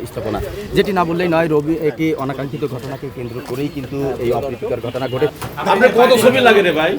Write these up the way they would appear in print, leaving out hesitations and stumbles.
স্থাপনা যেটি না বললেই নয়, রবি একটি অনাকাঙ্ক্ষিত ঘটনাকে কেন্দ্র করেই কিন্তু এই অপ্রীতিকর ঘটনা ঘটে। কত ছবি লাগে রে ভাই?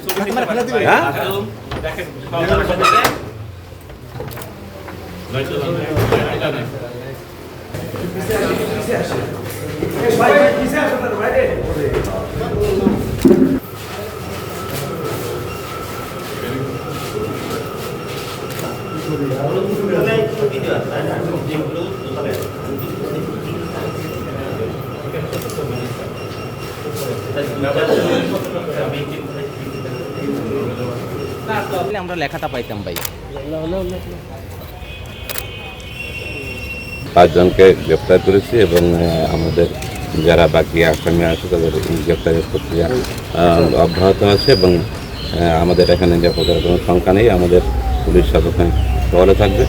আমরা লেখাটা পাইতাম ভাই। 5 জনকে গ্রেপ্তার করেছি এবং আমাদের যারা বাকি আসামি আছে তাদের গ্রেপ্তারের প্রক্রিয়া অব্যাহত আছে এবং আমাদের এখানে নিরাপত্তার কোনো শঙ্কা নেই। আমাদের পুলিশ সবসময় শহরে থাকবে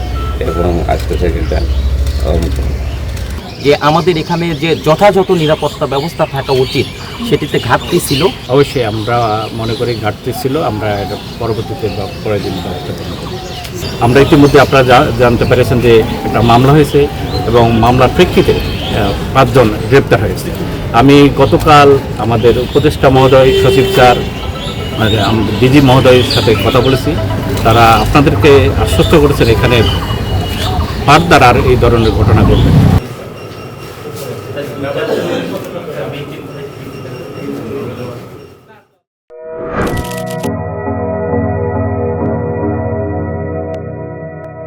এবং আজকে থেকে এটা যে আমাদের এখানে যে যথাযথ নিরাপত্তা ব্যবস্থা থাকা উচিত সেটিতে ঘাটতি ছিল। অবশ্যই আমরা মনে করি ঘাটতি ছিল, আমরা এটা পরবর্তীতে পরের দিন ব্যবস্থা গ্রহণ করি। আমরা ইতিমধ্যে আপনারা জানতে পেরেছেন যে একটা মামলা হয়েছে এবং মামলার প্রেক্ষিতে 5 জন গ্রেপ্তার হয়েছে। আমি গতকাল আমাদের উপদেষ্টা মহোদয়, সচিব স্যার, ডিজি মহোদয়ের সাথে কথা বলেছি। তারা আপনাদেরকে আশ্বস্ত করেছেন এখানে ফার্দার আর এই ধরনের ঘটনা ঘটবে।